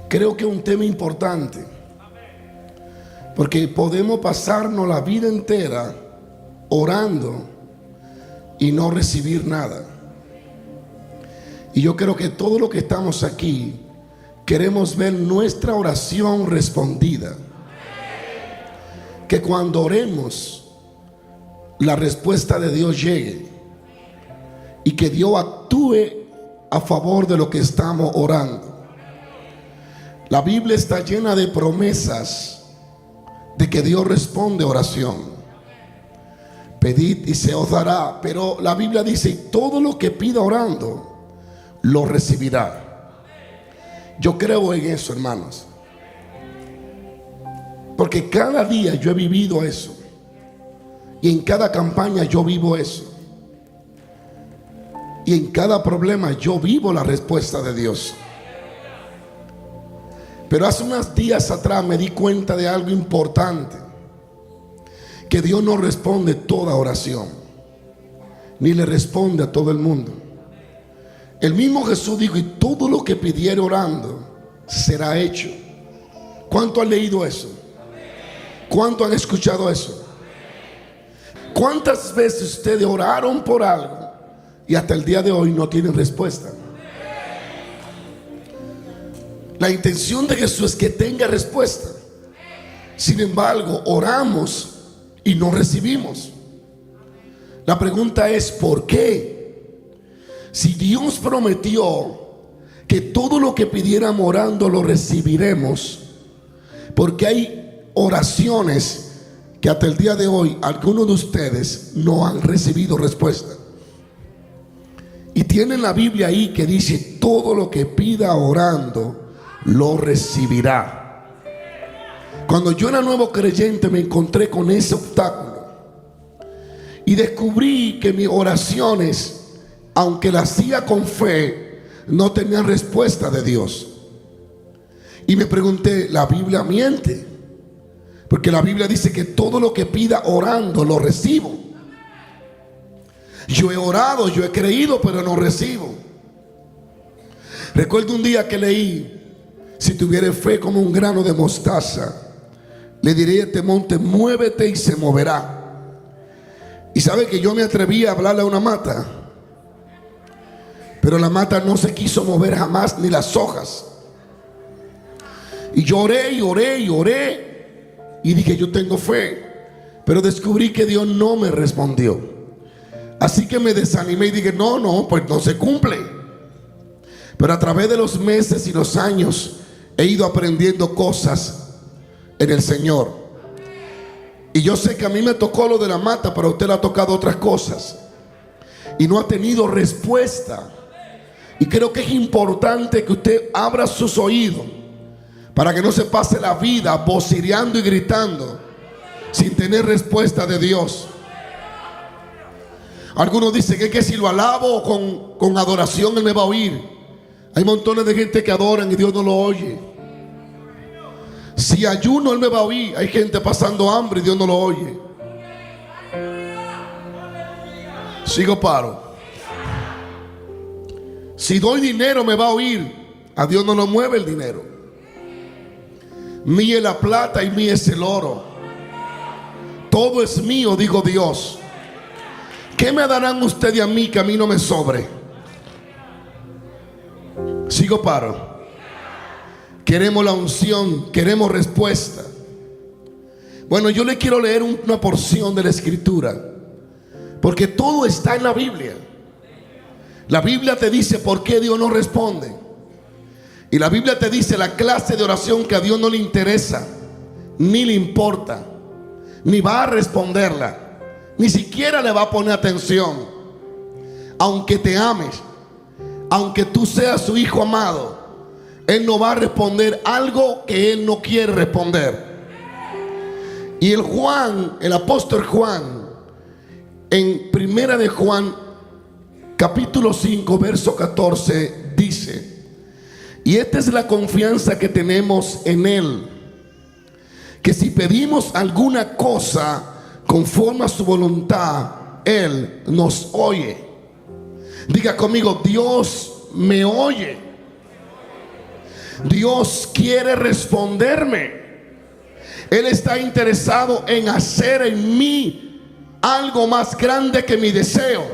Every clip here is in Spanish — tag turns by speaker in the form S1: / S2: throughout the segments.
S1: Creo que es un tema importante, porque podemos pasarnos la vida entera orando y no recibir nada. Y yo creo que todos los que estamos aquí queremos ver nuestra oración respondida. Que cuando oremos, la respuesta de Dios llegue y que Dios actúe a favor de lo que estamos orando. La Biblia está llena de promesas de que Dios responde oración. Pedid y se os dará. Pero la Biblia dice: todo lo que pida orando, lo recibirá. Yo creo en eso, hermanos, porque cada día yo he vivido eso, y en cada campaña yo vivo eso, y en cada problema yo vivo la respuesta de Dios. Pero hace unos días atrás me di cuenta de algo importante: que Dios no responde toda oración, ni le responde a todo el mundo. El mismo Jesús dijo: y todo lo que pidiere orando será hecho. ¿Cuánto han leído eso? ¿Cuánto han escuchado eso? ¿Cuántas veces ustedes oraron por algo y hasta el día de hoy no tienen respuesta? La intención de Jesús es que tenga respuesta. Sin embargo, oramos y no recibimos. La pregunta es: ¿por qué? Si Dios prometió que todo lo que pidiéramos orando lo recibiremos, porque hay oraciones que hasta el día de hoy algunos de ustedes no han recibido respuesta. Y tienen la Biblia ahí que dice: todo lo que pida orando lo recibirá. Cuando yo era nuevo creyente me encontré con ese obstáculo y descubrí que mis oraciones, aunque las hacía con fe, no tenían respuesta de Dios. Y me pregunté: ¿la Biblia miente? Porque la Biblia dice que todo lo que pida orando lo recibo. Yo he orado, yo he creído, pero no recibo. Recuerdo un día que leí: si tuviere fe como un grano de mostaza, le diré a este monte: muévete, y se moverá. Y sabe que yo me atreví a hablarle a una mata, pero la mata no se quiso mover jamás, ni las hojas. Y yo oré y oré y oré, y dije: yo tengo fe. Pero descubrí que Dios no me respondió. Así que me desanimé y dije: no, pues no se cumple. Pero a través de los meses y los años he ido aprendiendo cosas en el Señor. Y yo sé que a mí me tocó lo de la mata, pero a usted le ha tocado otras cosas y no ha tenido respuesta. Y creo que es importante que usted abra sus oídos para que no se pase la vida vocireando y gritando sin tener respuesta de Dios. Algunos dicen que si lo alabo con adoración Él me va a oír. Hay montones de gente que adoran y Dios no lo oye. Si ayuno Él me va a oír. Hay gente pasando hambre y Dios no lo oye. Sigo paro. Si doy dinero me va a oír. A Dios no lo mueve el dinero. Mía es la plata y mía es el oro. Todo es mío, dijo Dios. ¿Qué me darán ustedes a mí que a mí no me sobre? Sigo paro. Queremos la unción, queremos respuesta. Bueno, yo le quiero leer una porción de la Escritura, porque todo está en la Biblia. La Biblia te dice por qué Dios no responde. Y la Biblia te dice la clase de oración que a Dios no le interesa, ni le importa, ni va a responderla, ni siquiera le va a poner atención. Aunque te ames, aunque tú seas su hijo amado, Él no va a responder algo que Él no quiere responder. Y el apóstol Juan, en primera de Juan, capítulo 5, verso 14, dice: y esta es la confianza que tenemos en Él, que si pedimos alguna cosa conforme a su voluntad, Él nos oye. Diga conmigo: Dios me oye. Dios quiere responderme. Él está interesado en hacer en mí algo más grande que mi deseo.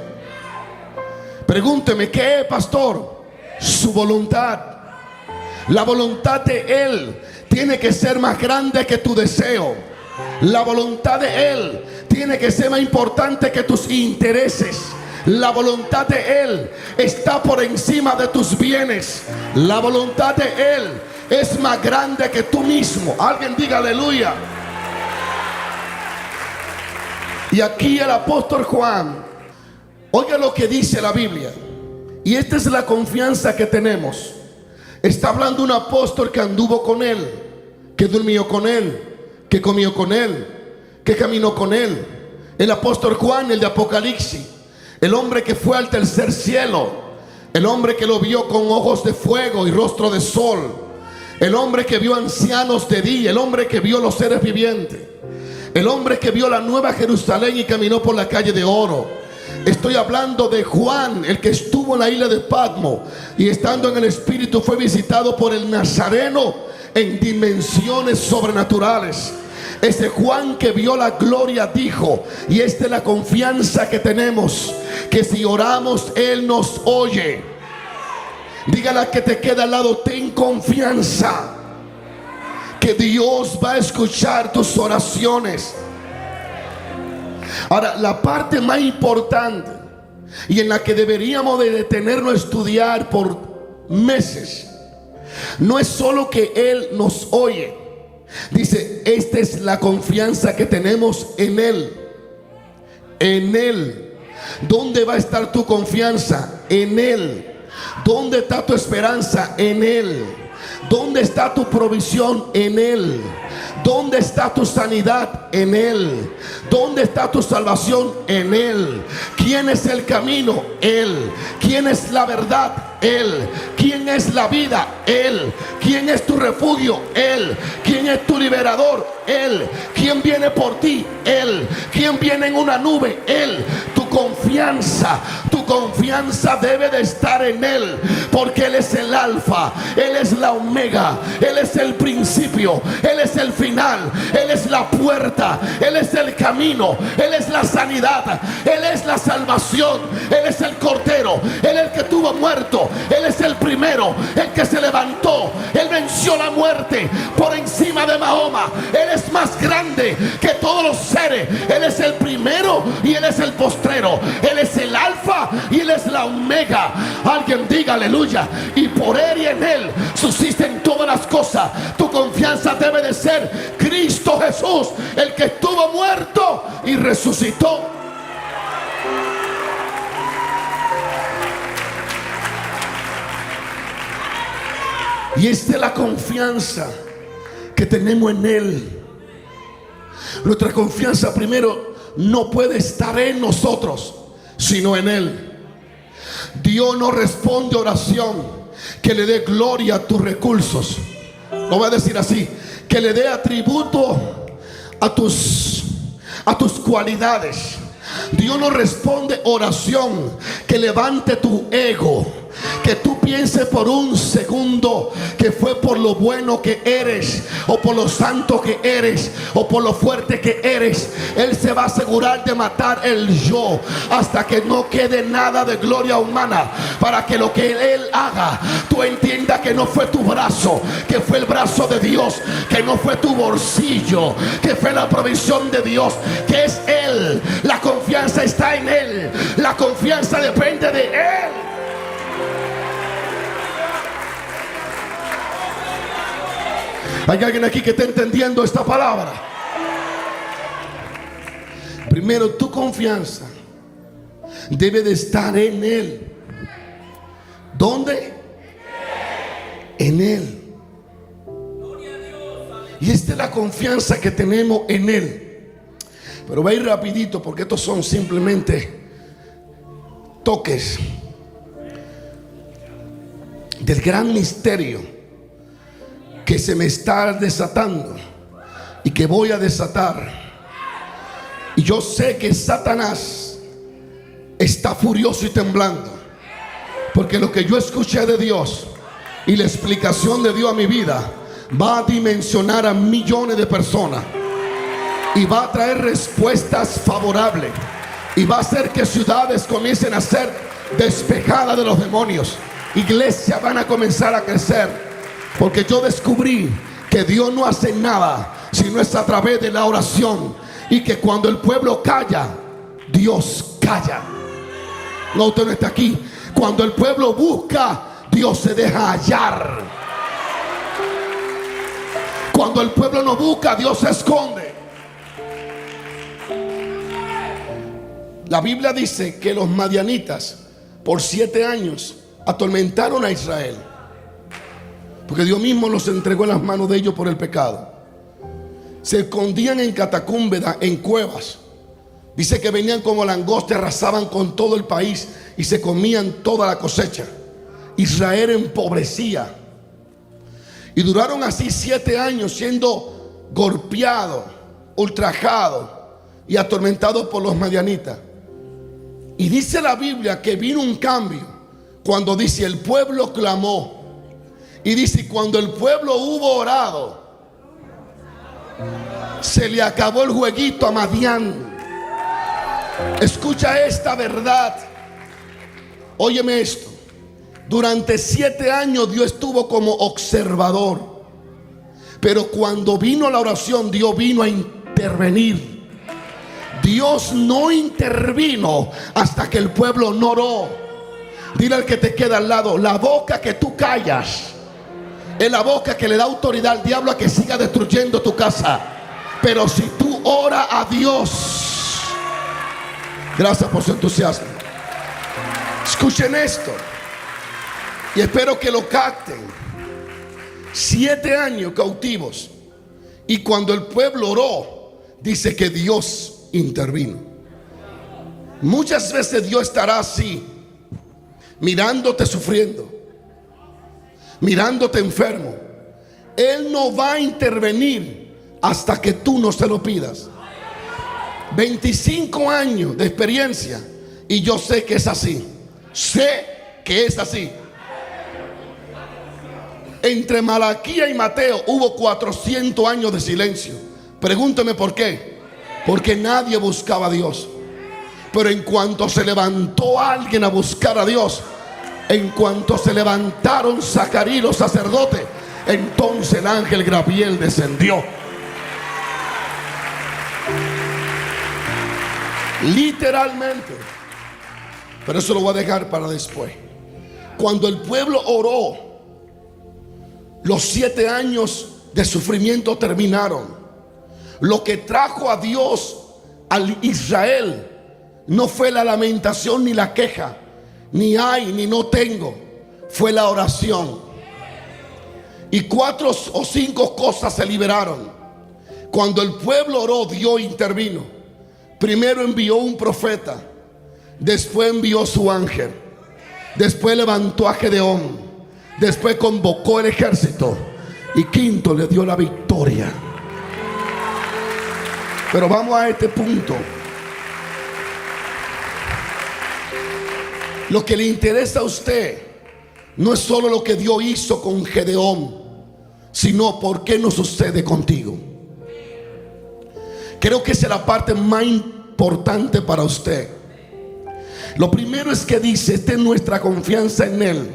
S1: Pregúnteme, ¿qué es, pastor? Su voluntad. La voluntad de Él tiene que ser más grande que tu deseo. La voluntad de Él tiene que ser más importante que tus intereses. La voluntad de Él está por encima de tus bienes. La voluntad de Él es más grande que tú mismo. Alguien diga aleluya. Y aquí el apóstol Juan, oiga lo que dice la Biblia. Y esta es la confianza que tenemos. Está hablando un apóstol que anduvo con Él, que durmió con Él, que comió con Él, que caminó con Él. El apóstol Juan, el de Apocalipsis. El hombre que fue al tercer cielo. El hombre que lo vio con ojos de fuego y rostro de sol. El hombre que vio ancianos de día. El hombre que vio los seres vivientes. El hombre que vio la nueva Jerusalén y caminó por la calle de oro. Estoy hablando de Juan, el que estuvo en la isla de Patmos y estando en el Espíritu fue visitado por el Nazareno en dimensiones sobrenaturales. Ese Juan que vio la gloria dijo, y esta es la confianza que tenemos, que si oramos Él nos oye. Dígale a que te queda al lado, ten confianza que Dios va a escuchar tus oraciones. Ahora, la parte más importante y en la que deberíamos de detenernos a estudiar por meses, no es solo que Él nos oye. Dice, esta es la confianza que tenemos en Él. En Él. ¿Dónde va a estar tu confianza? En Él. ¿Dónde está tu esperanza? En Él. ¿Dónde está tu provisión? En Él. ¿Dónde está tu sanidad? En Él. ¿Dónde está tu salvación? En Él. ¿Quién es el camino? Él. ¿Quién es la verdad? Él. ¿Quién es la vida? Él. ¿Quién es tu refugio? Él. ¿Quién es tu liberador? Él. ¿Quién viene por ti? Él. ¿Quién viene en una nube? Él. Tu confianza debe de estar en Él, porque Él es el alfa, Él es la omega, Él es el principio, Él es el final, Él es la puerta, Él es el camino, Él es la sanidad, Él es la salvación, Él es el cordero, Él es el que tuvo muerto, Él es el primero, el que se levantó, Él venció la muerte por encima de Mahoma. Él es más grande que todos los seres, Él es el primero y Él es el postrero. Él es el alfa y Él es la omega. Alguien diga aleluya. Y por Él y en Él subsisten todas las cosas. Tu confianza debe de ser Cristo Jesús, el que estuvo muerto y resucitó. Y esta es la confianza que tenemos en Él. Nuestra confianza primero no puede estar en nosotros, sino en Él. Dios no responde oración que le dé gloria a tus recursos. Lo voy a decir así: que le dé atributo a tus cualidades. Dios no responde oración que levante tu ego, que tú pienses por un segundo que fue por lo bueno que eres, o por lo santo que eres, o por lo fuerte que eres. Él se va a asegurar de matar el yo hasta que no quede nada de gloria humana, para que lo que Él haga, tú entiendas que no fue tu brazo, que fue el brazo de Dios, que no fue tu bolsillo, que fue la provisión de Dios, que es Él. La confianza está en Él, la confianza depende de Él. ¿Hay alguien aquí que está entendiendo esta palabra? Primero, tu confianza debe de estar en Él. ¿Dónde? En Él. Y esta es la confianza que tenemos en Él. Pero va a ir rapidito, porque estos son simplemente toques del gran misterio que se me está desatando y que voy a desatar. Y yo sé que Satanás está furioso y temblando, porque lo que yo escuché de Dios Y la explicación de Dios a mi vida va a dimensionar a millones de personas. Y va a traer respuestas favorables. Y va a hacer que ciudades comiencen a ser despejadas de los demonios. Iglesias van a comenzar a crecer. Porque yo descubrí que Dios no hace nada si no es a través de la oración. Y que cuando el pueblo calla, Dios calla. No, usted no está aquí. Cuando el pueblo busca, Dios se deja hallar. Cuando el pueblo no busca, Dios se esconde. La Biblia dice que los madianitas por 7 años atormentaron a Israel, porque Dios mismo los entregó en las manos de ellos por el pecado. Se escondían en catacumbas, en cuevas. Dice que venían como langostas, arrasaban con todo el país y se comían toda la cosecha. Israel empobrecía. Y duraron así 7 años siendo golpeados, ultrajados y atormentados por los madianitas. Y dice la Biblia que vino un cambio cuando dice el pueblo clamó. Y dice cuando el pueblo hubo orado, se le acabó el jueguito a Madián. Escucha esta verdad. Óyeme esto. Durante 7 años Dios estuvo como observador. Pero cuando vino la oración, Dios vino a intervenir. Dios no intervino hasta que el pueblo no oró. Dile al que te queda al lado: la boca que tú callas es la boca que le da autoridad al diablo a que siga destruyendo tu casa. Pero si tú oras a Dios. Gracias por su entusiasmo. Escuchen esto y espero que lo capten. 7 años cautivos. Y cuando el pueblo oró, dice que Dios intervino. Muchas veces Dios estará así, mirándote sufriendo, mirándote enfermo. Él no va a intervenir hasta que tú no se lo pidas. 25 años de experiencia y yo sé que es así. Sé que es así. Entre Malaquías y Mateo hubo 400 años de silencio. Pregúnteme por qué. Porque nadie buscaba a Dios. Pero en cuanto se levantó alguien a buscar a Dios, en cuanto se levantaron Zacarías y los sacerdotes, entonces el ángel Gabriel descendió. Literalmente. Pero eso lo voy a dejar para después. Cuando el pueblo oró, los 7 años de sufrimiento terminaron. Lo que trajo a Dios al Israel no fue la lamentación ni la queja, ni hay ni no tengo. Fue la oración. Y 4 o 5 cosas se liberaron. Cuando el pueblo oró, Dios intervino. Primero envió un profeta, después envió su ángel, después levantó a Gedeón, después convocó el ejército y quinto le dio la victoria. Pero vamos a este punto. Lo que le interesa a usted no es solo lo que Dios hizo con Gedeón, sino por qué no sucede contigo. Creo que esa es la parte más importante para usted. Lo primero es que dice, esta es nuestra confianza en Él.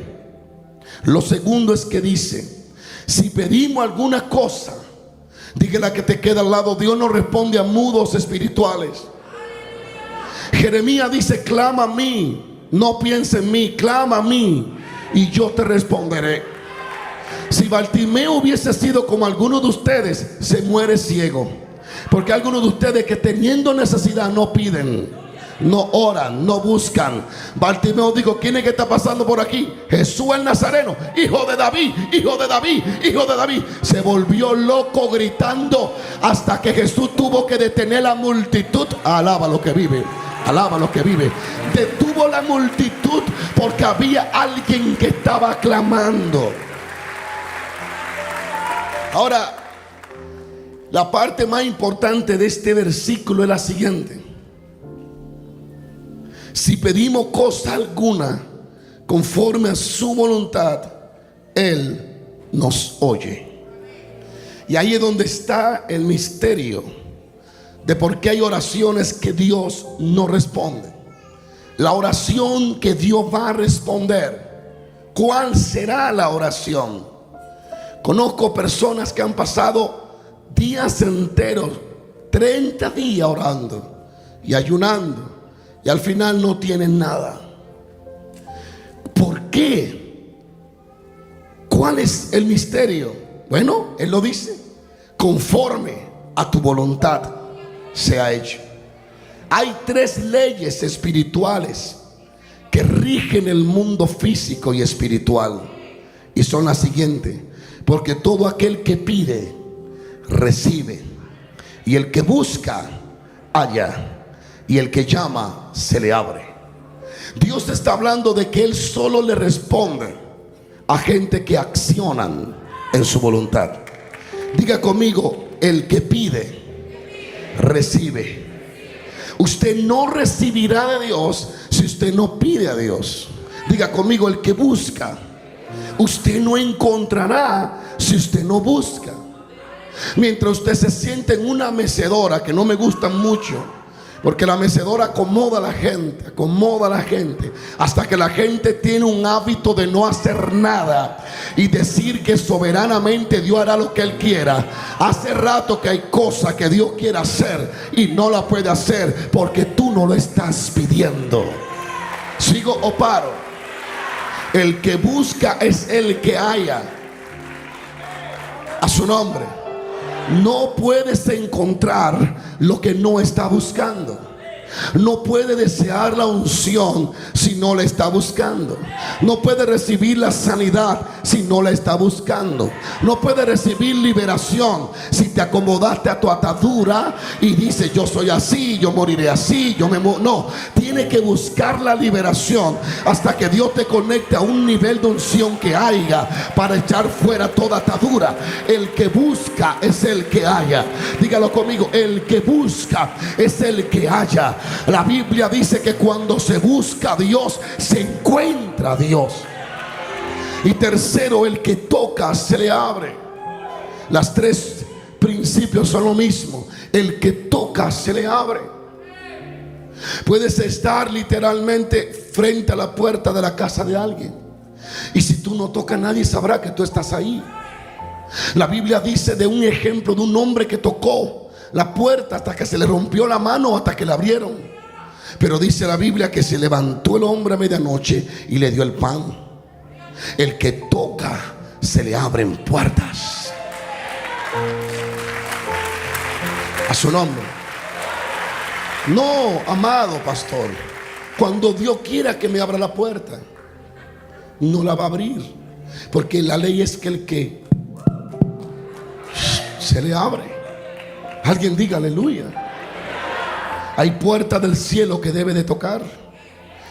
S1: Lo segundo es que dice, si pedimos alguna cosa, dígale que te queda al lado, Dios no responde a mudos espirituales. Jeremías dice, clama a mí, no piense en mí, clama a mí y yo te responderé. Si Bartimeo hubiese sido como algunos de ustedes, se muere ciego. Porque algunos de ustedes que teniendo necesidad no piden, no oran, no buscan. Bartimeo dijo, ¿quién es que está pasando por aquí? Jesús el Nazareno, hijo de David, hijo de David, hijo de David. Se volvió loco gritando hasta que Jesús tuvo que detener la multitud. Alaba lo que vive, alaba lo que vive. Detuvo la multitud porque había alguien que estaba clamando. Ahora, la parte más importante de este versículo es la siguiente. Si pedimos cosa alguna conforme a su voluntad, Él nos oye. Y ahí es donde está el misterio de por qué hay oraciones que Dios no responde. La oración que Dios va a responder, ¿cuál será la oración? Conozco personas que han pasado días enteros, 30 días orando y ayunando, y al final no tienen nada. ¿Por qué? ¿Cuál es el misterio? Bueno, Él lo dice: conforme a tu voluntad sea hecho. Hay 3 leyes espirituales que rigen el mundo físico y espiritual, y son las siguientes: porque todo aquel que pide, recibe, y el que busca, halla, y el que llama, se le abre. Dios está hablando de que Él solo le responde a gente que accionan en su voluntad. Diga conmigo: el que pide, recibe. Usted no recibirá de Dios si usted no pide a Dios. Diga conmigo: el que busca. Usted no encontrará si usted no busca. Mientras usted se siente en una mecedora, que no me gusta mucho, porque la mecedora acomoda a la gente, hasta que la gente tiene un hábito de no hacer nada y decir que soberanamente Dios hará lo que Él quiera. Hace rato que hay cosas que Dios quiere hacer y no la puede hacer porque tú no lo estás pidiendo. ¿Sigo o paro? El que busca es el que halla. A su nombre. No puedes encontrar lo que no está buscando. No puede desear la unción si no la está buscando. No puede recibir la sanidad si no la está buscando. No puede recibir liberación si te acomodaste a tu atadura y dices: yo soy así, yo moriré así, no, tiene que buscar la liberación hasta que Dios te conecte a un nivel de unción que haya para echar fuera toda atadura. El que busca es el que halla. Dígalo conmigo: el que busca es el que halla. La Biblia dice que cuando se busca a Dios, se encuentra a Dios. Y tercero, el que toca, se le abre. Las 3 principios son lo mismo. El que toca, se le abre. Puedes estar literalmente frente a la puerta de la casa de alguien, y si tú no tocas, nadie sabrá que tú estás ahí. La Biblia dice de un ejemplo de un hombre que tocó la puerta hasta que se le rompió la mano, hasta que la abrieron. Pero dice la Biblia que se levantó el hombre a medianoche y le dio el pan. El que toca, se le abren puertas. A su nombre. No, amado pastor, cuando Dios quiera que me abra la puerta, no la va a abrir, porque la ley es que el que se le abre. Alguien diga aleluya. Hay puertas del cielo que debe de tocar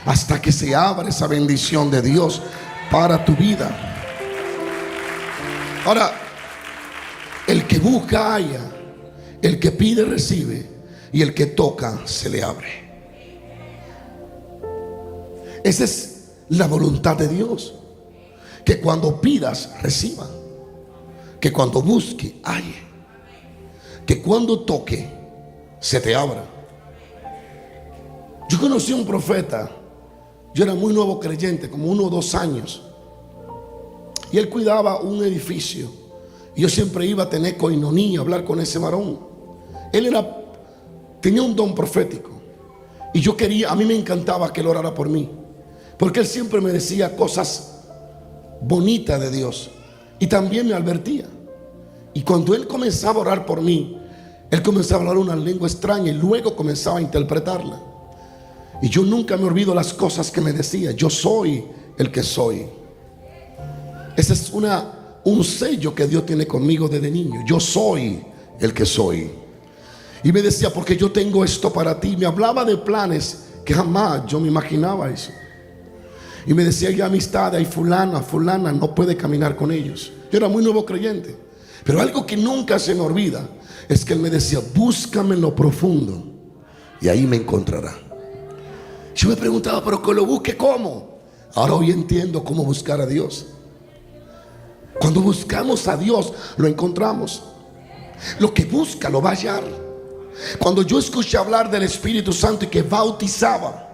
S1: hasta que se abra esa bendición de Dios para tu vida. Ahora, el que busca halla, el que pide recibe, y el que toca se le abre. Esa es la voluntad de Dios, que cuando pidas reciba, que cuando busque halle, que cuando toque se te abra. Yo conocí a un profeta. Yo era muy nuevo creyente, como 1 o 2 años, y él cuidaba un edificio, y yo siempre iba a tener coinonía, a hablar con ese varón. Él tenía un don profético, y a mí me encantaba que él orara por mí, porque él siempre me decía cosas bonitas de Dios, y también me advertía. Y cuando él comenzaba a orar por mí, él comenzaba a hablar una lengua extraña y luego comenzaba a interpretarla. Y yo nunca me olvido las cosas que me decía. Yo soy el que soy. Ese es un sello que Dios tiene conmigo desde niño. Yo soy el que soy. Y me decía: porque yo tengo esto para ti. Me hablaba de planes que jamás yo me imaginaba eso. Y me decía: hay amistad, hay fulana no puede caminar con ellos. Yo era muy nuevo creyente, pero algo que nunca se me olvida es que él me decía: búscame en lo profundo y ahí me encontrará. Yo me preguntaba: pero que lo busque ¿cómo? Ahora hoy entiendo cómo buscar a Dios. Cuando buscamos a Dios, lo encontramos. Lo que busca, lo va a hallar. Cuando yo escuché hablar del Espíritu Santo y que bautizaba,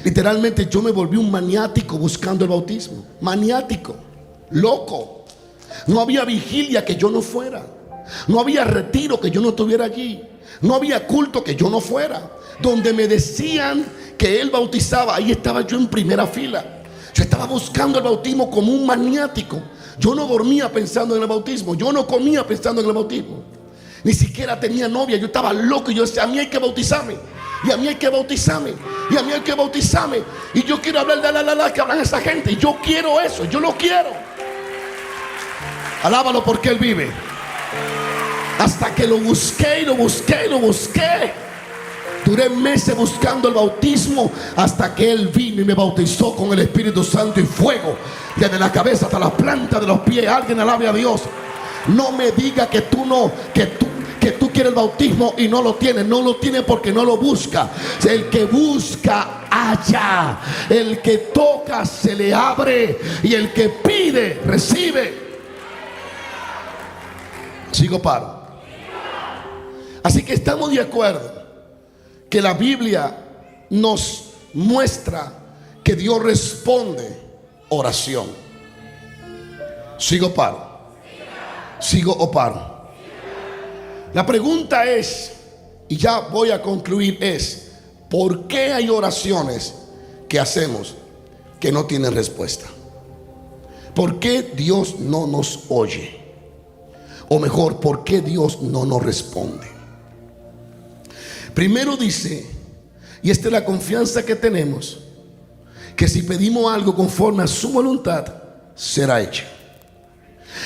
S1: literalmente yo me volví un maniático buscando el bautismo. Maniático, loco. No había vigilia que yo no fuera. No había retiro que yo no estuviera allí. No había culto que yo no fuera. Donde me decían que él bautizaba, ahí estaba yo en primera fila. Yo estaba buscando el bautismo como un maniático. Yo no dormía pensando en el bautismo. Yo no comía pensando en el bautismo. Ni siquiera tenía novia. Yo estaba loco y yo decía, a mí hay que bautizarme. Y a mí hay que bautizarme. Y a mí hay que bautizarme. Y yo quiero hablar de la que hablan esa gente. Y yo quiero eso. Yo lo quiero. Alábalo porque Él vive. Hasta que lo busqué y lo busqué y lo busqué. Duré meses buscando el bautismo hasta que Él vino y me bautizó con el Espíritu Santo y fuego. Desde la cabeza hasta la planta de los pies. Alguien alabe a Dios. No me diga que tú quieres el bautismo y no lo tienes. No lo tienes porque no lo busca. El que busca, halla. El que toca, se le abre. Y el que pide, recibe. Sigo paro. Así que estamos de acuerdo que la Biblia nos muestra que Dios responde oración. Sigo paro. Sigo o paro. La pregunta es, y ya voy a concluir, es: ¿por qué hay oraciones que hacemos que no tienen respuesta? ¿Por qué Dios no nos oye? O mejor, ¿por qué Dios no nos responde? Primero dice, y esta es la confianza que tenemos, que si pedimos algo conforme a su voluntad, será hecho.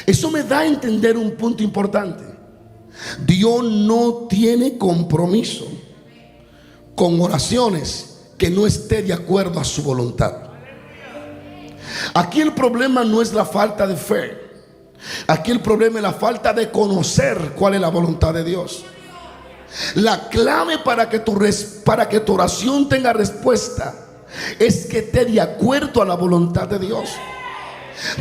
S1: Eso me da a entender un punto importante. Dios no tiene compromiso con oraciones que no esté de acuerdo a su voluntad. Aquí el problema no es la falta de fe. Aquí el problema es la falta de conocer cuál es la voluntad de Dios. La clave para que tu oración tenga respuesta es que esté de acuerdo a la voluntad de Dios.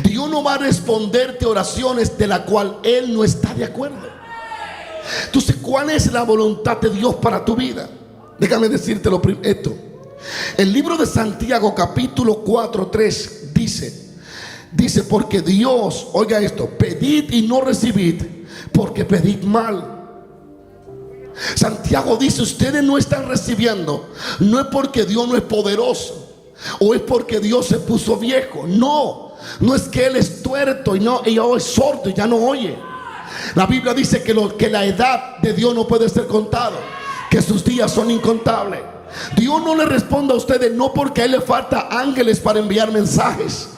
S1: Dios no va a responderte oraciones de la cual Él no está de acuerdo. Entonces, ¿cuál es la voluntad de Dios para tu vida? Déjame decirte esto. El libro de Santiago capítulo 4:3 dice, porque Dios, oiga esto, pedid y no recibid, porque pedid mal. Santiago dice, ustedes no están recibiendo, no es porque Dios no es poderoso, o es porque Dios se puso viejo. No es que Él es tuerto y hoy es sordo y ya no oye. La Biblia dice que la edad de Dios no puede ser contada, que sus días son incontables. Dios no le responde a ustedes no porque a Él le falta ángeles para enviar mensajes.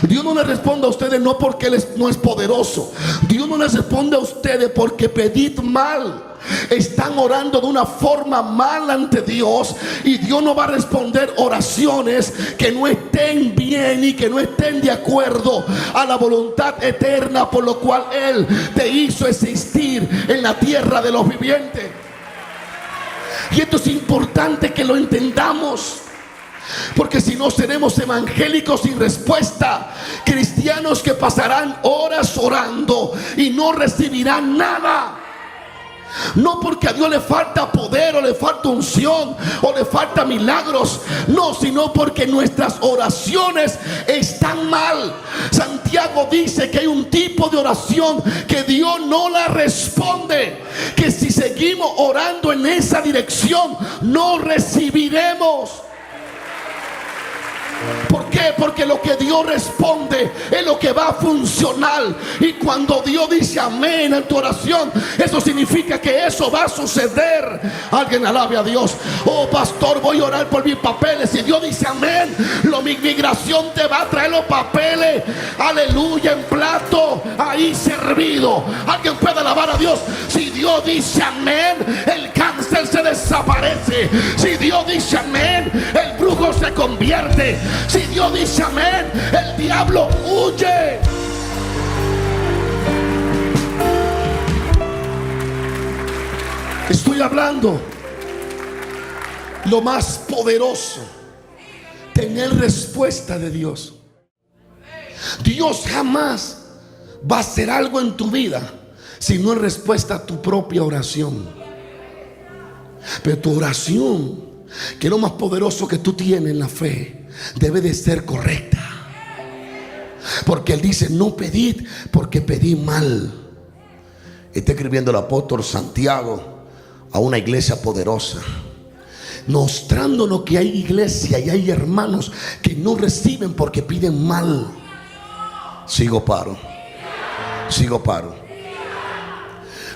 S1: Dios no le responde a ustedes no porque Él no es poderoso. Dios no les responde a ustedes porque pedid mal. Están orando de una forma mal ante Dios, y Dios no va a responder oraciones que no estén bien y que no estén de acuerdo a la voluntad eterna por lo cual Él te hizo existir en la tierra de los vivientes. Y esto es importante que lo entendamos, porque si no seremos evangélicos sin respuesta, cristianos que pasarán horas orando y no recibirán nada. No porque a Dios le falta poder o le falta unción o le falta milagros, no, sino porque nuestras oraciones están mal. Santiago dice que hay un tipo de oración que Dios no la responde, que si seguimos orando en esa dirección no recibiremos. ¿Por qué? Porque lo que Dios responde es lo que va a funcionar. Y cuando Dios dice amén en tu oración, eso significa que eso va a suceder. Alguien alabe a Dios. Oh pastor, voy a orar por mis papeles. Y Dios dice amén, mi migración te va a traer los papeles, aleluya, en plato ahí servido. Alguien puede alabar a Dios. Si Dios dice amén, el cáncer se desaparece. Si Dios dice amén, el brujo se convierte. Si Dios dice amén, el diablo huye. Estoy hablando lo más poderoso, tener respuesta de Dios. Dios jamás va a hacer algo en tu vida si no es respuesta a tu propia oración. Pero tu oración, que es lo más poderoso que tú tienes en la fe, debe de ser correcta. Porque Él dice: no pedid porque pedí mal. Está escribiendo el apóstol Santiago a una iglesia poderosa, mostrándonos que hay iglesia y hay hermanos que no reciben porque piden mal. Sigo paro.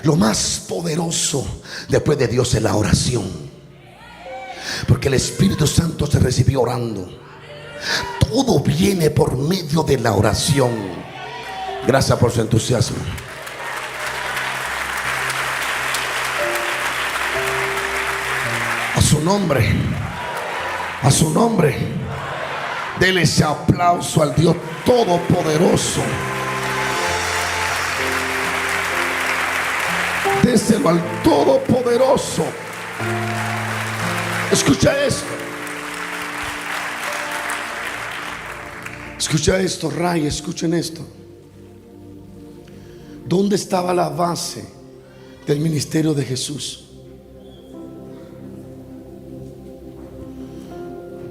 S1: Lo más poderoso después de Dios es la oración, porque el Espíritu Santo se recibió orando. Todo viene por medio de la oración. Gracias por su entusiasmo. A su nombre, dele ese aplauso al Dios Todopoderoso. Déselo al Todopoderoso. Escucha esto. Escucha esto, Ray, escuchen esto. ¿Dónde estaba la base del ministerio de Jesús?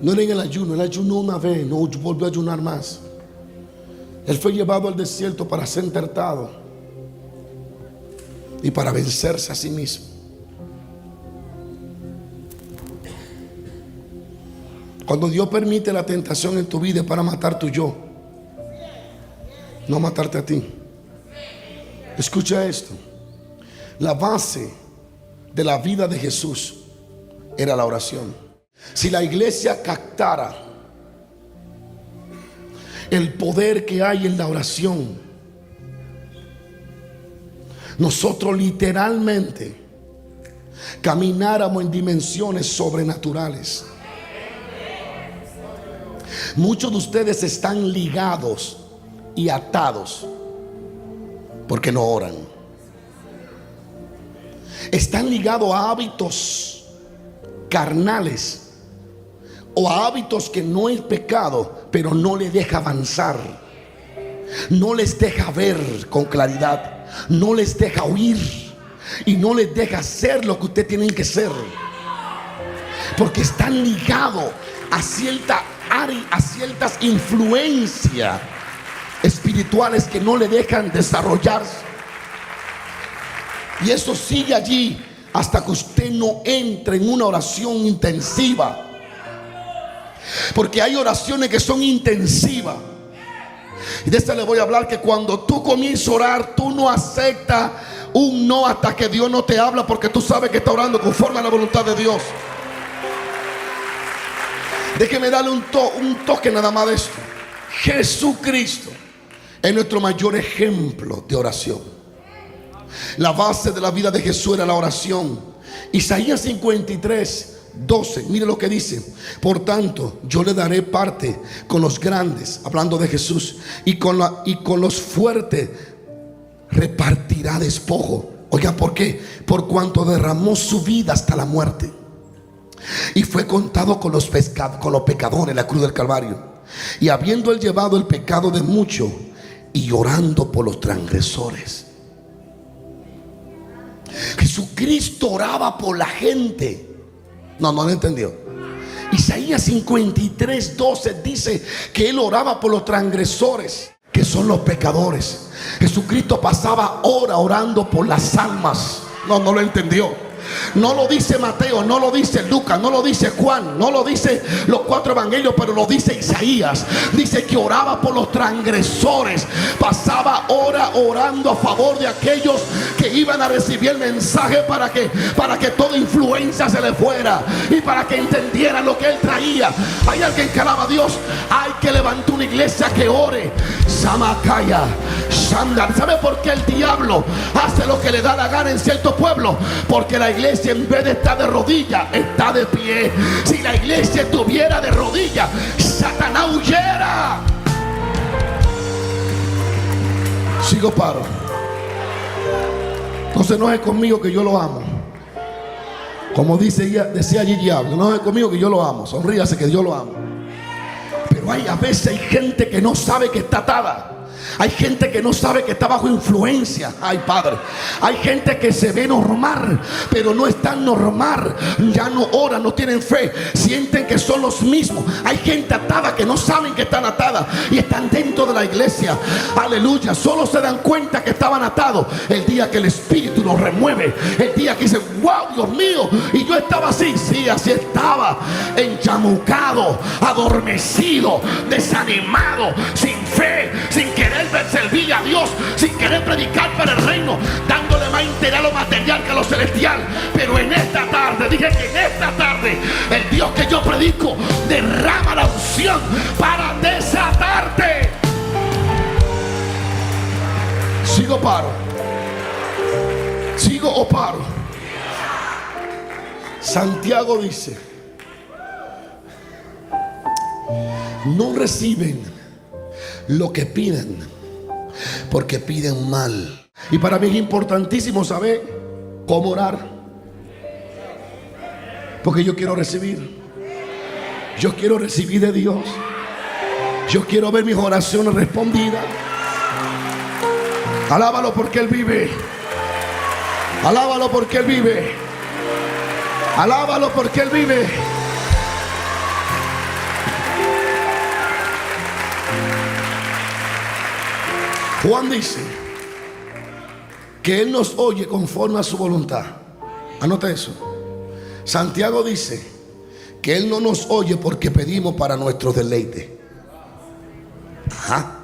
S1: No era en el ayuno. Él ayunó una vez, no volvió a ayunar más. Él fue llevado al desierto para ser tentado y para vencerse a sí mismo. Cuando Dios permite la tentación en tu vida es para matar tu yo, no matarte a ti. Escucha esto. La base de la vida de Jesús era la oración. Si la iglesia captara el poder que hay en la oración, nosotros literalmente camináramos en dimensiones sobrenaturales. Muchos de ustedes están ligados y atados porque no oran. Están ligados a hábitos carnales o a hábitos que no es pecado, pero no les deja avanzar, no les deja ver con claridad, no les deja oír y no les deja hacer lo que ustedes tienen que ser, porque están ligados a ciertas influencias espirituales que no le dejan desarrollarse. Y eso sigue allí hasta que usted no entre en una oración intensiva. Porque hay oraciones que son intensivas. Y de esta le voy a hablar, que cuando tú comienzas a orar, tú no aceptas un no hasta que Dios no te habla, porque tú sabes que está orando conforme a la voluntad de Dios. Déjeme darle un toque nada más de esto. Jesucristo es nuestro mayor ejemplo de oración. La base de la vida de Jesús era la oración. Isaías 53:12, mire lo que dice: por tanto, yo le daré parte con los grandes, hablando de Jesús, y con los fuertes repartirá despojo. Oiga, ¿por qué? Por cuanto derramó su vida hasta la muerte y fue contado con los pecadores en la cruz del Calvario. Y habiendo él llevado el pecado de muchos y llorando por los transgresores. Jesucristo oraba por la gente. No lo entendió. Isaías 53:12 dice que él oraba por los transgresores, que son los pecadores. Jesucristo pasaba horas orando por las almas. No lo entendió. No lo dice Mateo, no lo dice Lucas, no lo dice Juan, no lo dice los 4 evangelios, pero lo dice Isaías. Dice que oraba por los transgresores. Pasaba horas orando a favor de aquellos que iban a recibir el mensaje para que toda influencia se le fuera y para que entendieran lo que él traía. Hay alguien que alaba a Dios. Hay que levantar una iglesia que ore. Samakaya, Shandar. ¿Sabe por qué el diablo hace lo que le da la gana en cierto pueblo? Porque la iglesia, en vez de estar de rodillas, está de pie. Si la iglesia estuviera de rodillas, Satanás huyera. Sigo paro. No se enoje conmigo, que yo lo amo. Como decía allí diablo, no se enoje conmigo, que yo lo amo. Sonríase, que yo lo amo. Pero a veces hay gente que no sabe que está atada. Hay gente que no sabe que está bajo influencia. Ay, Padre. Hay gente que se ve normal, pero no es tan normal. Ya no oran, no tienen fe, sienten que son los mismos. Hay gente atada que no saben que están atadas y están dentro de la iglesia. Aleluya. Solo se dan cuenta que estaban atados el día que el Espíritu los remueve. El día que dicen: wow, Dios mío, y yo estaba así. Sí, así estaba, enchamucado, adormecido, desanimado, sin fe, sin querer servir a Dios, sin querer predicar para el reino, dándole más interés a lo material que a lo celestial. Pero en esta tarde, dije que en esta tarde, el Dios que yo predico derrama la unción para desatarte. ¿Sigo o paro? ¿Sigo o paro? Santiago dice: no reciben lo que piden porque piden mal. Y para mí es importantísimo saber cómo orar, porque yo quiero recibir. Yo quiero recibir de Dios. Yo quiero ver mis oraciones respondidas. Alábalo porque Él vive. Alábalo porque Él vive. Alábalo porque Él vive. Juan dice que Él nos oye conforme a su voluntad. Anota eso. Santiago dice que Él no nos oye porque pedimos para nuestro deleite. Ajá.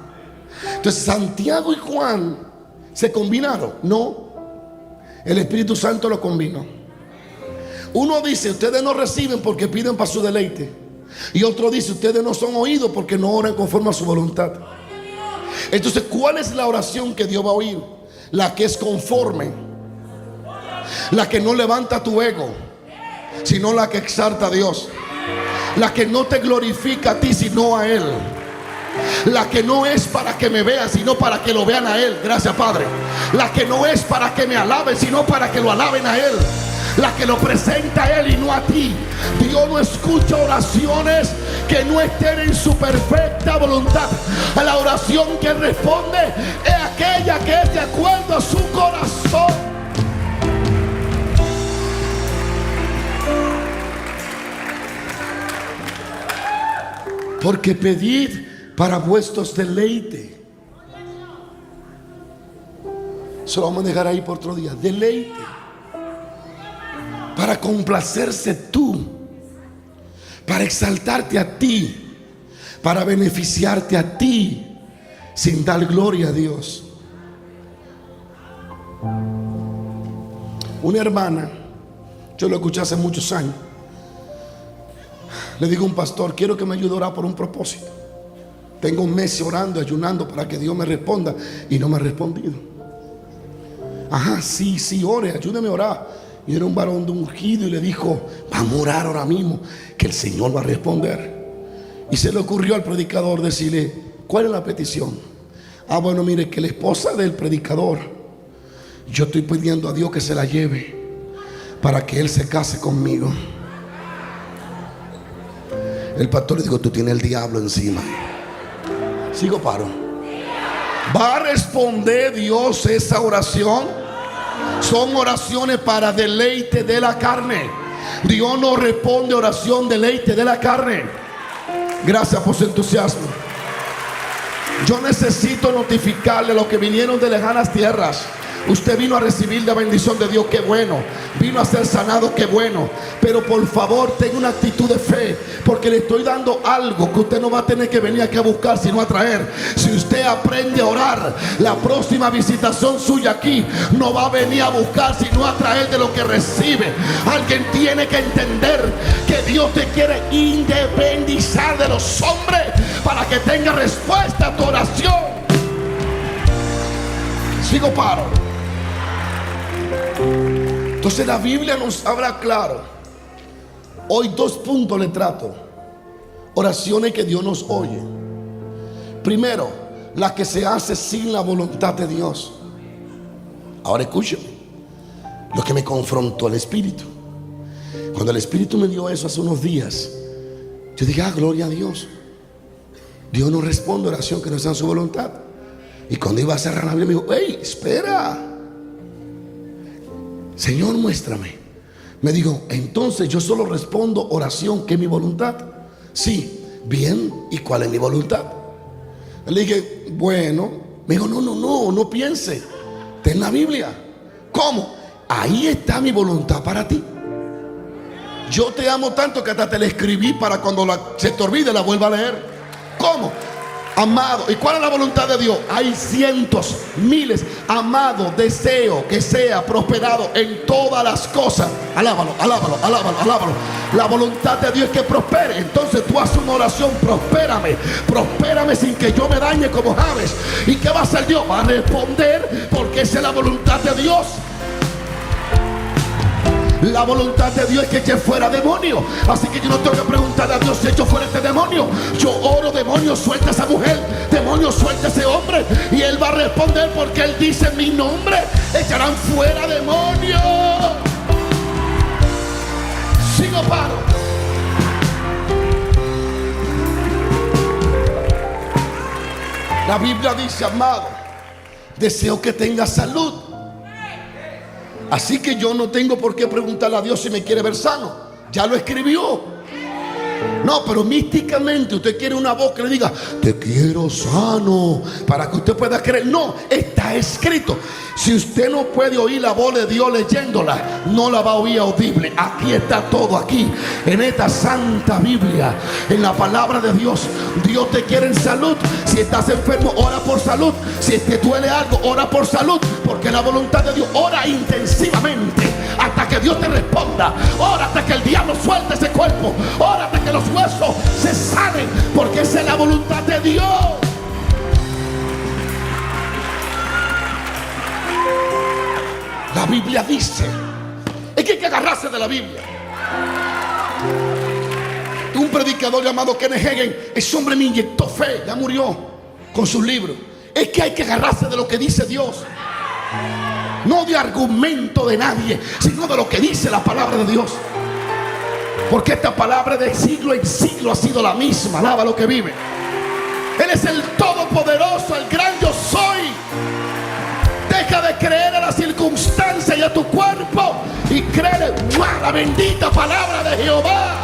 S1: Entonces Santiago y Juan se combinaron. No, el Espíritu Santo lo combinó. Uno dice: ustedes no reciben porque piden para su deleite. Y otro dice: ustedes no son oídos porque no oran conforme a su voluntad. Entonces, ¿cuál es la oración que Dios va a oír? La que es conforme, la que no levanta tu ego, sino la que exalta a Dios, la que no te glorifica a ti sino a Él, la que no es para que me vean sino para que lo vean a Él. Gracias, Padre. La que no es para que me alaben sino para que lo alaben a Él, la que lo presenta a Él y no a ti. Dios no escucha oraciones que no estén en su perfecta voluntad. La oración que responde es aquella que es de acuerdo a su corazón. Porque pedid para vuestros deleites. Eso lo vamos a dejar ahí por otro día. Deleite. Para complacerse tú, para exaltarte a ti, para beneficiarte a ti, sin dar gloria a Dios. Una hermana, yo lo escuché hace muchos años, le digo a un pastor: quiero que me ayude a orar por un propósito. Tengo un mes orando, ayunando para que Dios me responda y no me ha respondido. Ajá, sí, ore, ayúdeme a orar. Y era un varón de ungido y le dijo: vamos a orar ahora mismo, que el Señor va a responder. Y se le ocurrió al predicador decirle: ¿cuál es la petición? Ah, bueno, mire, que la esposa del predicador, yo estoy pidiendo a Dios que se la lleve para que él se case conmigo. El pastor le dijo: tú tienes el diablo encima. ¿Sigo paro? ¿Va a responder Dios esa oración? Son oraciones para deleite de la carne. Dios no responde oración deleite de la carne. Gracias por su entusiasmo. Yo necesito notificarle a los que vinieron de lejanas tierras: usted vino a recibir la bendición de Dios, qué bueno. Vino a ser sanado, qué bueno. Pero por favor, tenga una actitud de fe, porque le estoy dando algo que usted no va a tener que venir aquí a buscar, sino a traer. Si usted aprende a orar, la próxima visitación suya aquí no va a venir a buscar, sino a traer de lo que recibe. Alguien tiene que entender que Dios te quiere independizar de los hombres para que tenga respuesta a tu oración. Sigo paro. Entonces la Biblia nos habla claro. Hoy 2 puntos le trato. Oraciones que Dios nos oye. Primero, la que se hace sin la voluntad de Dios. Ahora escúchame lo que me confrontó el Espíritu. Cuando el Espíritu me dio eso hace unos días, yo dije: gloria a Dios. Dios no responde oración que no sea en su voluntad. Y cuando iba a cerrar la Biblia me dijo: hey, espera, Señor, muéstrame. Me dijo: entonces yo solo respondo oración, que es mi voluntad. Sí, bien, ¿y cuál es mi voluntad? Le dije: bueno. Me dijo: no piense, ten la Biblia. ¿Cómo? Ahí está mi voluntad para ti. Yo te amo tanto que hasta te la escribí para cuando se te olvide la vuelva a leer. ¿Cómo? Amado, ¿y cuál es la voluntad de Dios? Hay cientos, miles. Amado, deseo que sea prosperado en todas las cosas. Alábalo. La voluntad de Dios es que prospere. Entonces tú haces una oración: prospérame sin que yo me dañe como Jabes. ¿Y qué va a hacer Dios? Va a responder, porque esa es la voluntad de Dios. La voluntad de Dios es que eche fuera demonio. Así que yo no tengo que preguntarle a Dios si echo fuera este demonio. Yo oro: demonio, suelta a esa mujer, demonio, suelta a ese hombre. Y Él va a responder, porque Él dice: en mi nombre echarán fuera demonios. Sigo, paro. La Biblia dice: amado, deseo que tengas salud. Así que yo no tengo por qué preguntarle a Dios si me quiere ver sano. Ya lo escribió. No, pero místicamente usted quiere una voz que le diga: te quiero sano, para que usted pueda creer. No, está escrito. Si usted no puede oír la voz de Dios leyéndola, no la va a oír audible. Aquí está todo, aquí, en esta santa Biblia, en la palabra de Dios. Dios te quiere en salud. Si estás enfermo, ora por salud. Si te duele algo, ora por salud, porque la voluntad de Dios. Ora intensivamente hasta que Dios te responda. Ora hasta que el diablo suelte ese cuerpo. Ora hasta que los huesos se sanen, porque esa es la voluntad de Dios. La Biblia dice, es que hay que agarrarse de la Biblia. Un predicador llamado Kenneth Hagin, ese hombre me inyectó fe, ya murió, con sus libros. Es que hay que agarrarse de lo que dice Dios, no de argumento de nadie, sino de lo que dice la palabra de Dios. Porque esta palabra de siglo en siglo ha sido la misma. Alaba lo que vive. Él es el todopoderoso, el gran yo soy. Deja de creer a las circunstancias y a tu cuerpo, y cree en la bendita palabra de Jehová.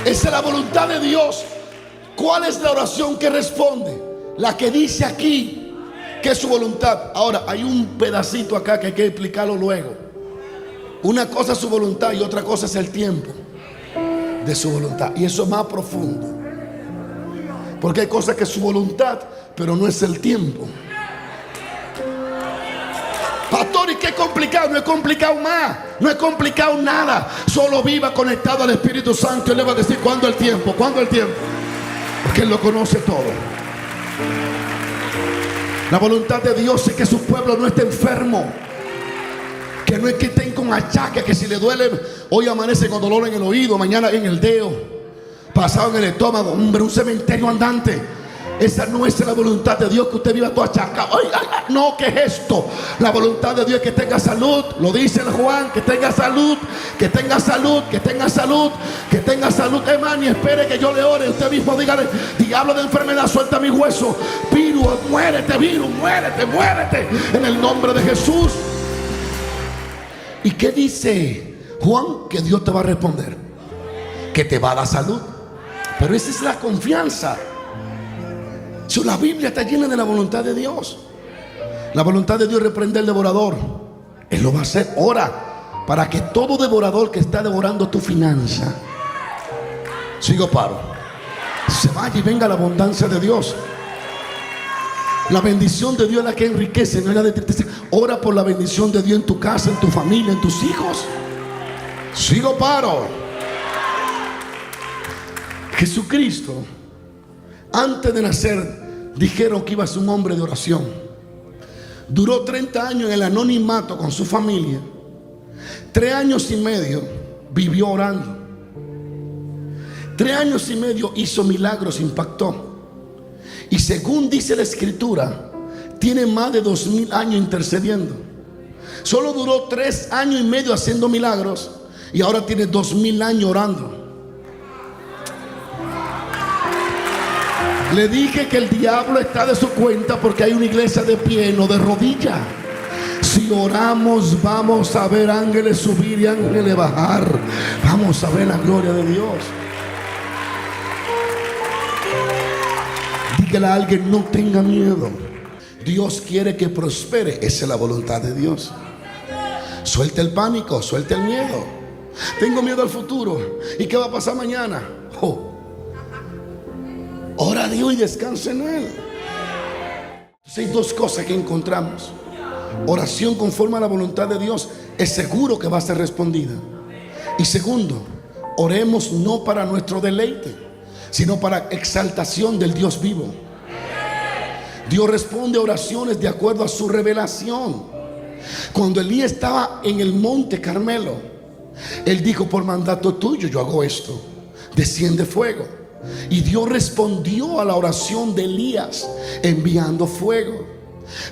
S1: Esa es la voluntad de Dios. ¿Cuál es la oración que responde? La que dice aquí que es su voluntad. Ahora, hay un pedacito acá que hay que explicarlo luego. Una cosa es su voluntad y otra cosa es el tiempo de su voluntad. Y eso es más profundo, porque hay cosas que es su voluntad, pero no es el tiempo. Pastor, ¿y qué complicado? No es complicado más, no es complicado nada. Solo viva conectado al Espíritu Santo y le va a decir: ¿cuándo el tiempo? ¿Cuándo el tiempo? Porque Él lo conoce todo. La voluntad de Dios es que su pueblo no esté enfermo, que no es que estén con achaques, que si le duele, hoy amanece con dolor en el oído, mañana en el dedo, pasado en el estómago. Hombre, un cementerio andante. Esa no es la voluntad de Dios, que usted viva todo achacado. No, ¿qué es esto? La voluntad de Dios es que tenga salud. Lo dice el Juan, que tenga salud, que tenga salud, que tenga salud, que tenga salud. Hermano, y espere que yo le ore. Usted mismo dígale: diablo de enfermedad, suelta mis huesos. Virus, muérete, virus, muérete, muérete, en el nombre de Jesús. ¿Y qué dice Juan? Que Dios te va a responder, que te va a dar salud. Pero esa es la confianza. La Biblia está llena de la voluntad de Dios. La voluntad de Dios es reprender al devorador. Él lo va a hacer. Ora para que todo devorador que está devorando tu finanza, sigo, paro, se vaya y venga la abundancia de Dios. La bendición de Dios es la que enriquece, no es la de tristeza. Ora por la bendición de Dios en tu casa, en tu familia, en tus hijos. Sigo, paro. Jesucristo, antes de nacer, dijeron que iba a ser un hombre de oración. Duró 30 años en el anonimato con su familia. 3 años y medio vivió orando. 3 años y medio hizo milagros, impactó. Y según dice la Escritura, tiene más de 2000 años intercediendo. Solo duró 3 años y medio haciendo milagros, y ahora tiene 2000 años orando. Le dije que el diablo está de su cuenta porque hay una iglesia de pie, no de rodilla. Si oramos, vamos a ver ángeles subir y ángeles bajar. Vamos a ver la gloria de Dios. Dígale a alguien: no tenga miedo. Dios quiere que prospere. Esa es la voluntad de Dios. Suelte el pánico, suelte el miedo. Tengo miedo al futuro. ¿Y qué va a pasar mañana? Ora a Dios y descansa en Él. Entonces hay dos cosas que encontramos. Oración conforme a la voluntad de Dios es seguro que va a ser respondida. Y segundo, oremos no para nuestro deleite, sino para exaltación del Dios vivo. Dios responde a oraciones de acuerdo a su revelación. Cuando Elías estaba en el monte Carmelo, él dijo: por mandato tuyo yo hago esto, desciende fuego. Y Dios respondió a la oración de Elías enviando fuego.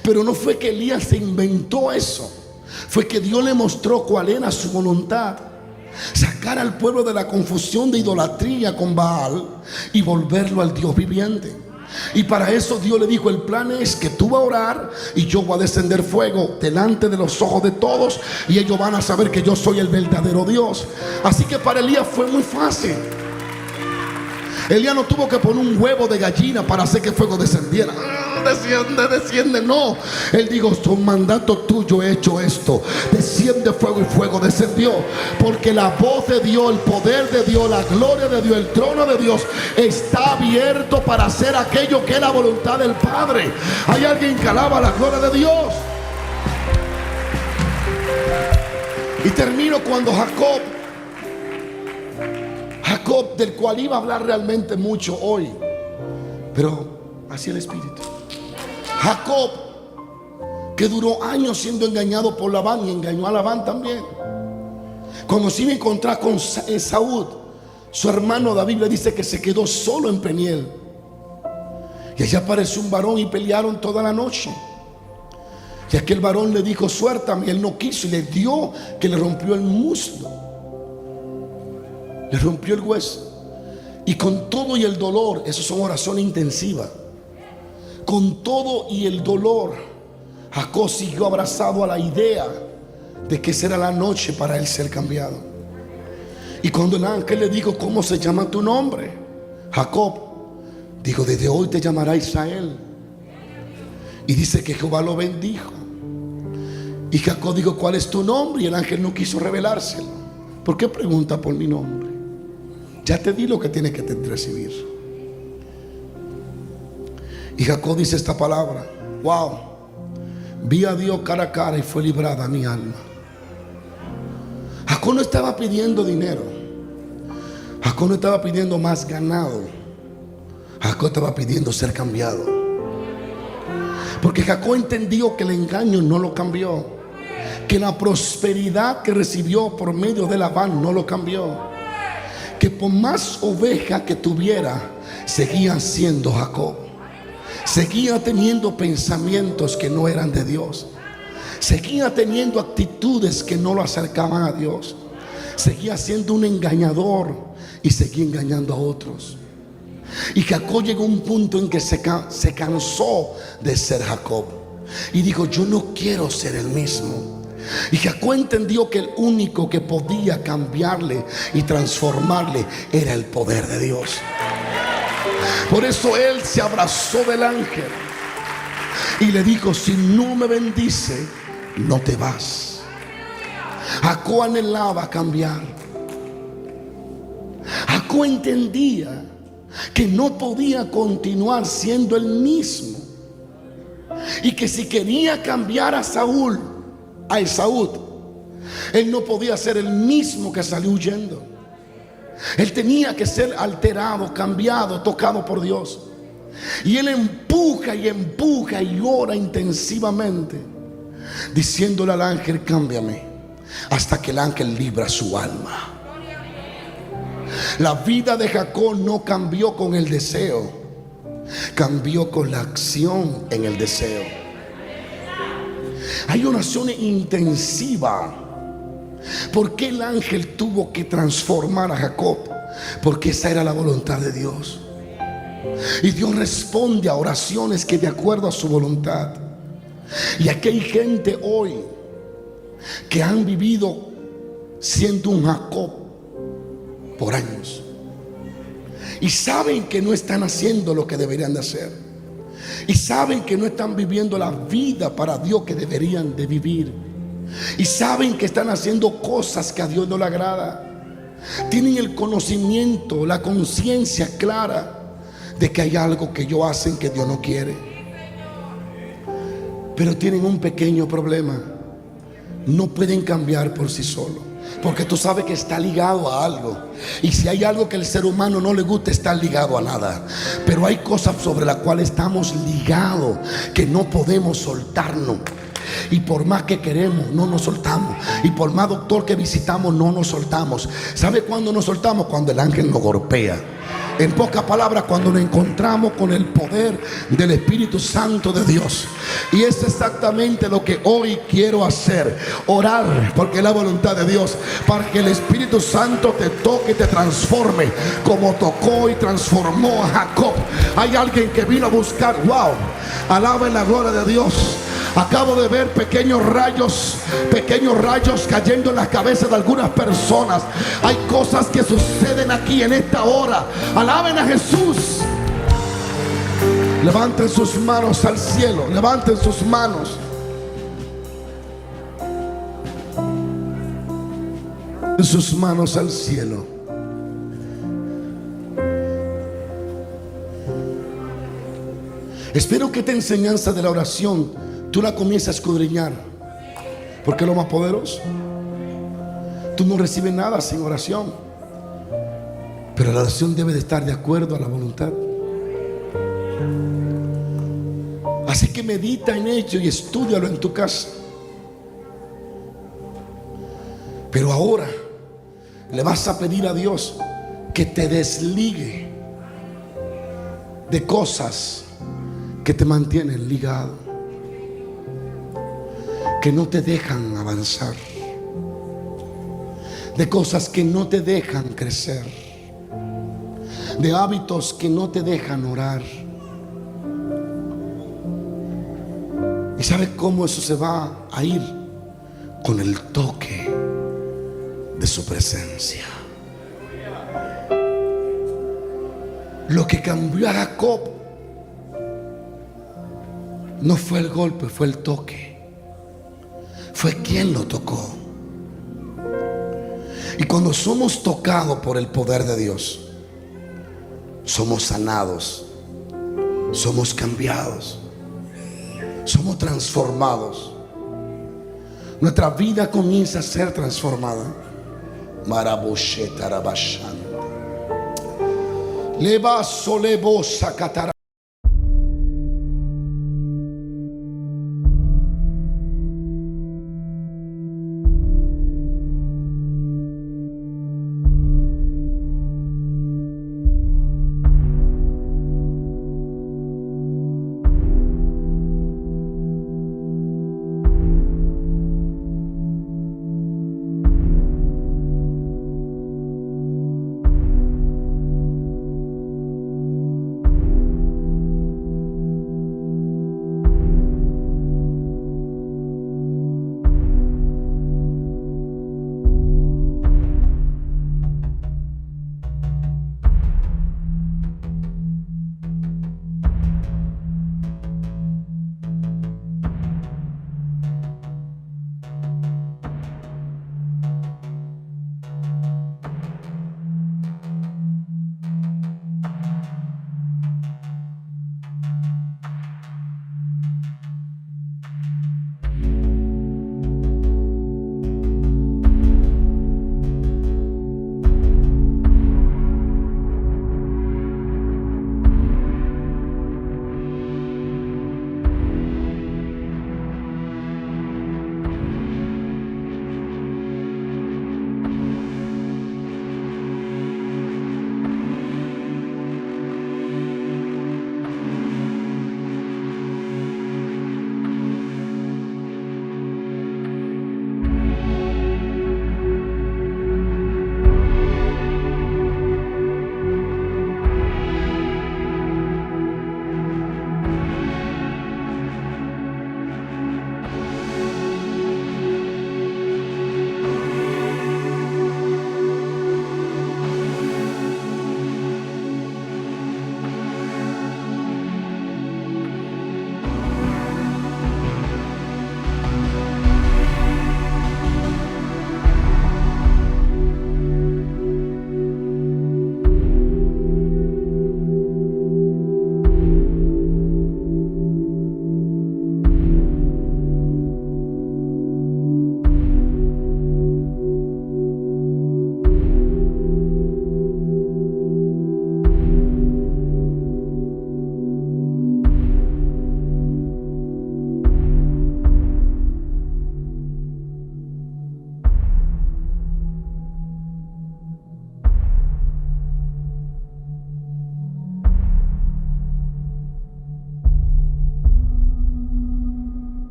S1: Pero no fue que Elías se inventó eso, fue que Dios le mostró cuál era su voluntad: sacar al pueblo de la confusión de idolatría con Baal y volverlo al Dios viviente. Y para eso Dios le dijo: el plan es que tú vas a orar y yo voy a descender fuego delante de los ojos de todos, y ellos van a saber que yo soy el verdadero Dios. Así que para Elías fue muy fácil. Elías no tuvo que poner un huevo de gallina para hacer que el fuego descendiera. Desciende, desciende. No, él dijo: son mandato tuyo he hecho esto. Desciende fuego, y fuego descendió. Porque la voz de Dios, el poder de Dios, la gloria de Dios, el trono de Dios está abierto para hacer aquello que es la voluntad del Padre. Hay alguien que alaba la gloria de Dios. Y termino cuando Jacob, del cual iba a hablar realmente mucho hoy, pero así el Espíritu. Jacob, que duró años siendo engañado por Labán y engañó a Labán también. Cuando se iba a encontrar con Esaú, su hermano, la Biblia dice que se quedó solo en Peniel. Y allá apareció un varón y pelearon toda la noche. Y aquel varón le dijo: suéltame. Y él no quiso, y le dio que le rompió el muslo, le rompió el hueso. Y con todo y el dolor, eso son oraciones intensivas. Con todo y el dolor, Jacob siguió abrazado a la idea de que esa era la noche para él ser cambiado. Y cuando el ángel le dijo: ¿cómo se llama tu nombre? Jacob dijo: desde hoy te llamará Israel. Y dice que Jehová lo bendijo. Y Jacob dijo: ¿cuál es tu nombre? Y el ángel no quiso revelárselo. ¿Por qué pregunta por mi nombre? Ya te di lo que tienes que recibir. Y Jacob dice esta palabra: wow, vi a Dios cara a cara y fue librada mi alma. Jacob no estaba pidiendo dinero. Jacob no estaba pidiendo más ganado. Jacob estaba pidiendo ser cambiado. Porque Jacob entendió que el engaño no lo cambió, que la prosperidad que recibió por medio de Labán no lo cambió, que por más oveja que tuviera, seguía siendo Jacob. Seguía teniendo pensamientos que no eran de Dios. Seguía teniendo actitudes que no lo acercaban a Dios. Seguía siendo un engañador y seguía engañando a otros. Y Jacob llegó a un punto en que se cansó de ser Jacob y dijo: yo no quiero ser el mismo. Y Jacob entendió que el único que podía cambiarle y transformarle era el poder de Dios. Por eso él se abrazó del ángel y le dijo: si no me bendice, no te vas. Jacob anhelaba cambiar. Jacob entendía que no podía continuar siendo el mismo, y que si quería cambiar a Esaú, él no podía ser el mismo que salió huyendo. Él tenía que ser alterado, cambiado, tocado por Dios. Y él empuja y empuja y ora intensivamente, diciéndole al ángel: cámbiame, hasta que el ángel libra su alma. La vida de Jacob no cambió con el deseo, cambió con la acción en el deseo. Hay una acción intensiva. ¿Por qué el ángel tuvo que transformar a Jacob? Porque esa era la voluntad de Dios. Y Dios responde a oraciones que de acuerdo a su voluntad. Y aquí hay gente hoy que han vivido siendo un Jacob por años. Y saben que no están haciendo lo que deberían de hacer. Y saben que no están viviendo la vida para Dios que deberían de vivir. Y saben que están haciendo cosas que a Dios no le agrada. Tienen el conocimiento, la conciencia clara de que hay algo que ellos hacen que Dios no quiere. Pero tienen un pequeño problema. No pueden cambiar por sí solos. Porque tú sabes que está ligado a algo. Y si hay algo que el ser humano no le gusta, está ligado a nada. Pero hay cosas sobre las cuales estamos ligados que no podemos soltarnos. Y por más que queremos, no nos soltamos. Y por más doctor que visitamos, no nos soltamos. ¿Sabe cuándo nos soltamos? Cuando el ángel nos golpea. En pocas palabras, cuando nos encontramos con el poder del Espíritu Santo de Dios. Y es exactamente lo que hoy quiero hacer. Orar, porque es la voluntad de Dios, para que el Espíritu Santo te toque y te transforme, como tocó y transformó a Jacob. Hay alguien que vino a buscar. Wow, alaben la gloria de Dios. Acabo de ver pequeños rayos cayendo en las cabezas de algunas personas. Hay cosas que suceden aquí en esta hora. Alaben a Jesús. Levanten sus manos al cielo. Levanten sus manos. Sus manos al cielo. Espero que esta enseñanza de la oración tú la comienzas a escudriñar, porque es lo más poderoso. Tú no recibes nada sin oración, pero la oración debe de estar de acuerdo a la voluntad. Así que medita en ello y estúdialo en tu casa. Pero ahora le vas a pedir a Dios que te desligue de cosas que te mantienen ligado, que no te dejan avanzar, de cosas que no te dejan crecer, de hábitos que no te dejan orar. ¿Y sabes cómo eso se va a ir? Con el toque de su presencia. Lo que cambió a Jacob no fue el golpe, fue el toque. Fue quien lo tocó. Y cuando somos tocados por el poder de Dios, somos sanados, somos cambiados, somos transformados. Nuestra vida comienza a ser transformada. Maraboshe tarabashanda. Leva solebo sakatara.